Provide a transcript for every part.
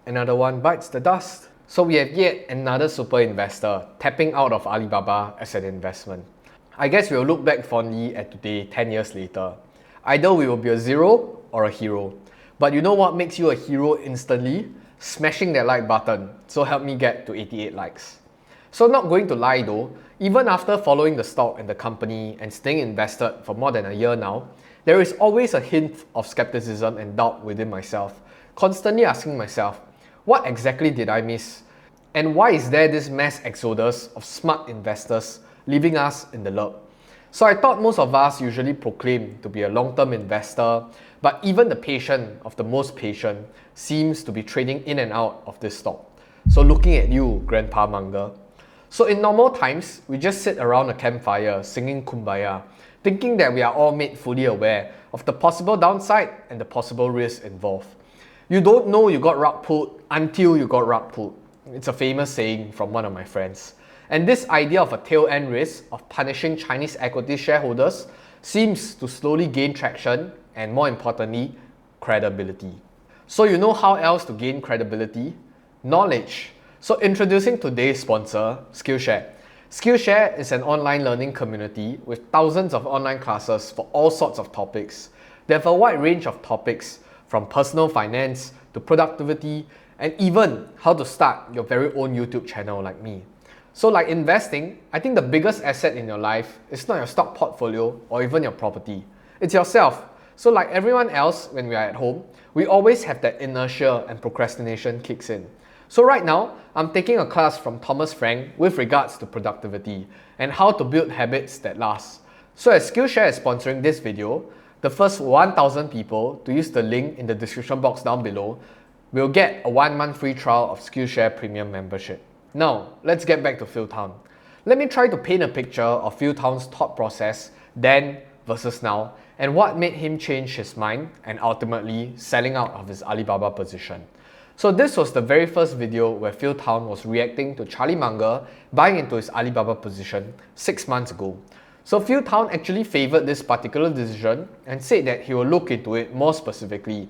another one bites the dust. So we have yet another super investor tapping out of Alibaba as an investment. I guess we'll look back fondly at today 10 years later. Either we will be a zero or a hero. But you know what makes you a hero instantly? Smashing that like button. So help me get to 88 likes. So not going to lie though, even after following the stock and the company and staying invested for more than a year now, there is always a hint of skepticism and doubt within myself, constantly asking myself, what exactly did I miss? And why is there this mass exodus of smart investors leaving us in the lurch? So I thought most of us usually proclaim to be a long-term investor, but even the patient of the most patient seems to be trading in and out of this stock. So looking at you, Grandpa Munger. So in normal times, we just sit around a campfire singing Kumbaya, thinking that we are all made fully aware of the possible downside and the possible risks involved. You don't know you got rug pulled until you got rug pulled. It's a famous saying from one of my friends. And this idea of a tail end risk of punishing Chinese equity shareholders seems to slowly gain traction and, more importantly, credibility. So you know how else to gain credibility? Knowledge. So introducing today's sponsor, Skillshare. Skillshare is an online learning community with thousands of online classes for all sorts of topics. They have a wide range of topics from personal finance to productivity and even how to start your very own YouTube channel like me. So like investing, I think the biggest asset in your life is not your stock portfolio or even your property. It's yourself. So like everyone else when we are at home, we always have that inertia and procrastination kicks in. So right now, I'm taking a class from Thomas Frank with regards to productivity and how to build habits that last. So as Skillshare is sponsoring this video, the first 1,000 people to use the link in the description box down below will get a 1-month free trial of Skillshare Premium membership. Now, let's get back to Phil Town. Let me try to paint a picture of Phil Town's thought process then versus now and what made him change his mind and ultimately selling out of his Alibaba position. So this was the very first video where Phil Town was reacting to Charlie Munger buying into his Alibaba position 6 months ago. So Phil Town actually favored this particular decision and said that he will look into it more specifically.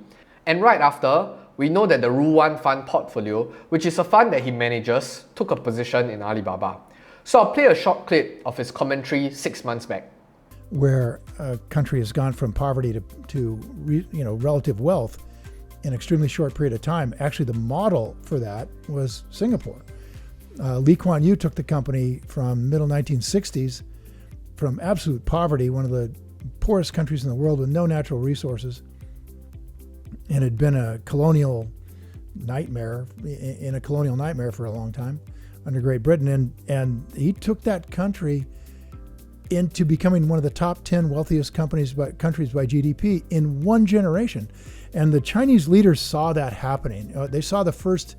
And right after, we know that the Rule 1 fund portfolio, which is a fund that he manages, took a position in Alibaba. So I'll play a short clip of his commentary 6 months back. Where a country has gone from poverty to relative wealth in an extremely short period of time. Actually, the model for that was Singapore. Lee Kuan Yew took the company from middle 1960s from absolute poverty, one of the poorest countries in the world with no natural resources, and had been a colonial nightmare, for a long time under Great Britain. And he took that country into becoming one of the top 10 wealthiest countries by GDP in one generation. And the Chinese leaders saw that happening. They saw the first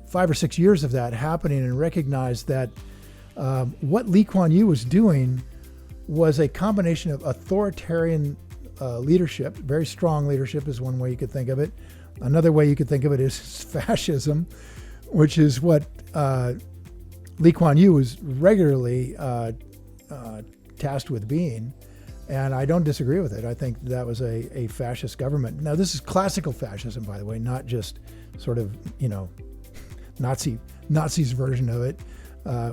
5 or 6 years of that happening and recognized that what Lee Kuan Yew was doing was a combination of authoritarian leadership, very strong leadership is one way you could think of it. Another way you could think of it is fascism, which is what Lee Kuan Yew was regularly tasked with being. And I don't disagree with it. I think that was a fascist government. Now, this is classical fascism, by the way, not just sort of, Nazis version of it,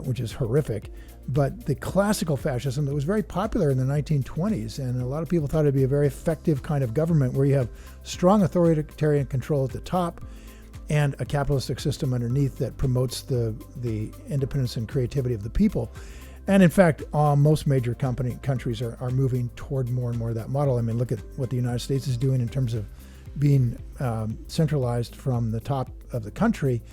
which is horrific. But the classical fascism that was very popular in the 1920s, and a lot of people thought it'd be a very effective kind of government where you have strong authoritarian control at the top and a capitalistic system underneath that promotes the independence and creativity of the people. And in fact, most major countries are moving toward more and more of that model. I mean, look at what the United States is doing in terms of being centralized from the top of the country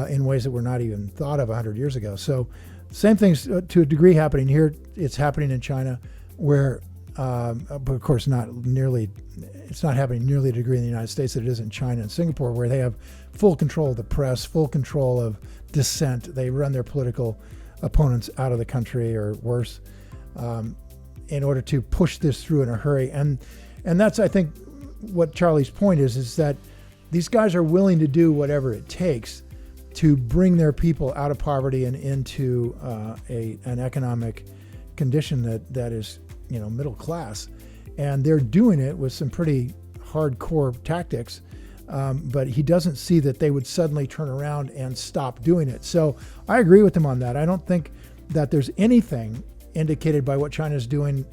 in ways that were not even thought of 100 years ago. So same things to a degree happening here. It's happening in China where, but of course it's not happening nearly to the degree in the United States that it is in China and Singapore, where they have full control of the press, full control of dissent. They run their political opponents out of the country or worse in order to push this through in a hurry. And that's, I think, what Charlie's point is that these guys are willing to do whatever it takes to bring their people out of poverty and into an economic condition that is, middle class. And they're doing it with some pretty hardcore tactics. but he doesn't see that they would suddenly turn around and stop doing it. So I agree with him on that. I don't think that there's anything indicated by what China's doing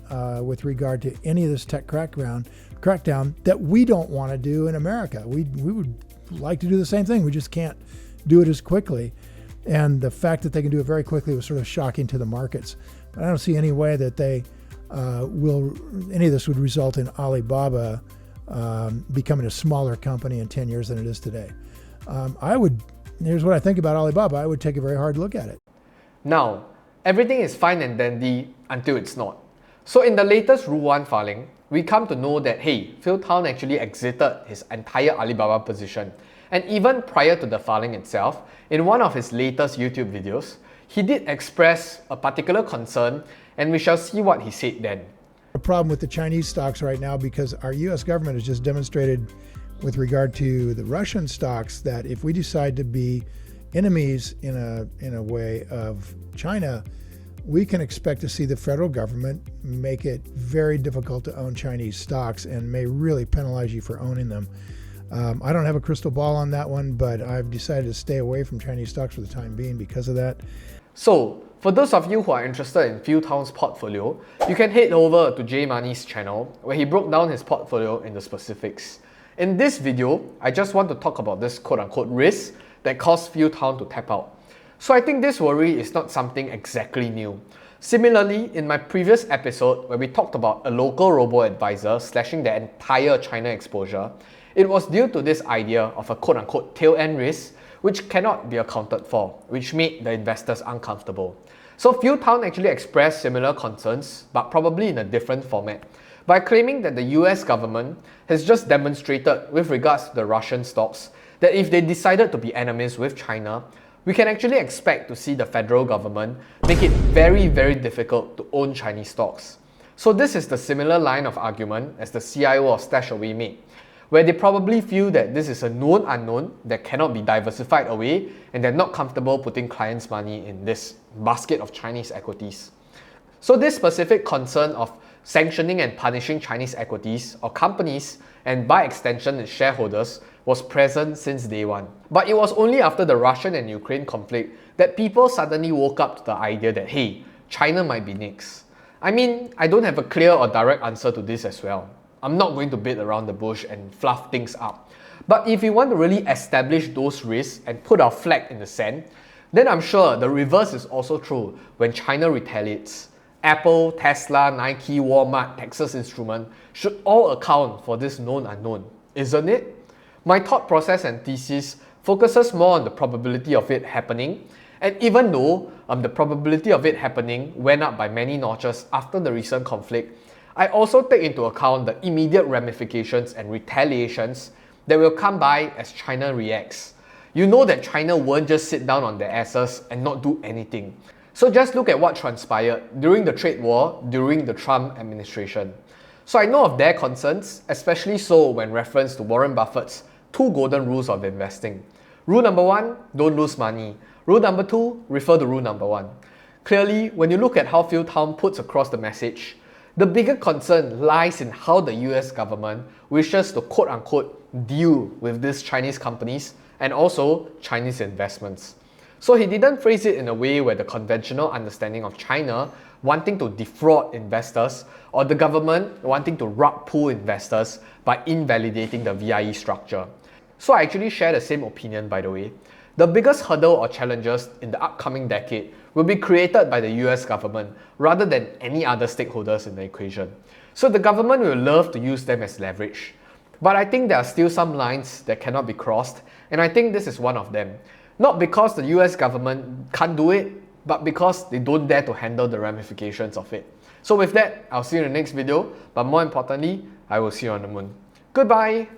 with regard to any of this tech crackdown that we don't want to do in America. We would like to do the same thing. We just can't do it as quickly. And the fact that they can do it very quickly was sort of shocking to the markets. But I don't see any way that they any of this would result in Alibaba becoming a smaller company in 10 years than it is today. Here's what I think about Alibaba. I would take a very hard look at it. Now, everything is fine and dandy until it's not. So in the latest Rule 1 filing, we come to know that, hey, Phil Town actually exited his entire Alibaba position. And even prior to the filing itself, in one of his latest YouTube videos, he did express a particular concern, and we shall see what he said then. A problem with the Chinese stocks right now because our US government has just demonstrated with regard to the Russian stocks that if we decide to be enemies in a way of China, we can expect to see the federal government make it very difficult to own Chinese stocks and may really penalize you for owning them. I don't have a crystal ball on that one, but I've decided to stay away from Chinese stocks for the time being because of that. So, for those of you who are interested in Phil Town's portfolio, you can head over to J Money's channel where he broke down his portfolio in the specifics. In this video, I just want to talk about this quote-unquote risk that caused Phil Town to tap out. So I think this worry is not something exactly new. Similarly, in my previous episode where we talked about a local robo-advisor slashing their entire China exposure, it was due to this idea of a quote-unquote tail-end risk which cannot be accounted for, which made the investors uncomfortable. So Phil Town actually expressed similar concerns, but probably in a different format, by claiming that the US government has just demonstrated with regards to the Russian stocks that if they decided to be enemies with China, we can actually expect to see the federal government make it very, very difficult to own Chinese stocks. So this is the similar line of argument as the CIO of Stashaway made, where they probably feel that this is a known unknown that cannot be diversified away and they're not comfortable putting clients' money in this basket of Chinese equities. So this specific concern of sanctioning and punishing Chinese equities or companies and by extension its shareholders was present since day one. But it was only after the Russian and Ukraine conflict that people suddenly woke up to the idea that, hey, China might be next. I mean, I don't have a clear or direct answer to this as well. I'm not going to beat around the bush and fluff things up. But if we want to really establish those risks and put our flag in the sand, then I'm sure the reverse is also true when China retaliates. Apple, Tesla, Nike, Walmart, Texas Instruments should all account for this known unknown, isn't it? My thought process and thesis focuses more on the probability of it happening, and even though the probability of it happening went up by many notches after the recent conflict, I also take into account the immediate ramifications and retaliations that will come by as China reacts. You know that China won't just sit down on their asses and not do anything. So just look at what transpired during the trade war during the Trump administration. So I know of their concerns, especially so when reference to Warren Buffett's 2 golden rules of investing. Rule number 1, don't lose money. Rule number 2, refer to rule number 1. Clearly, when you look at how Phil Town puts across the message, the bigger concern lies in how the US government wishes to quote-unquote deal with these Chinese companies and also Chinese investments. So he didn't phrase it in a way where the conventional understanding of China wanting to defraud investors or the government wanting to rug pull investors by invalidating the VIE structure. So I actually share the same opinion, by the way. The biggest hurdle or challenges in the upcoming decade will be created by the US government rather than any other stakeholders in the equation. So the government will love to use them as leverage. But I think there are still some lines that cannot be crossed, and I think this is one of them. Not because the US government can't do it, but because they don't dare to handle the ramifications of it. So with that, I'll see you in the next video, but more importantly, I will see you on the moon. Goodbye!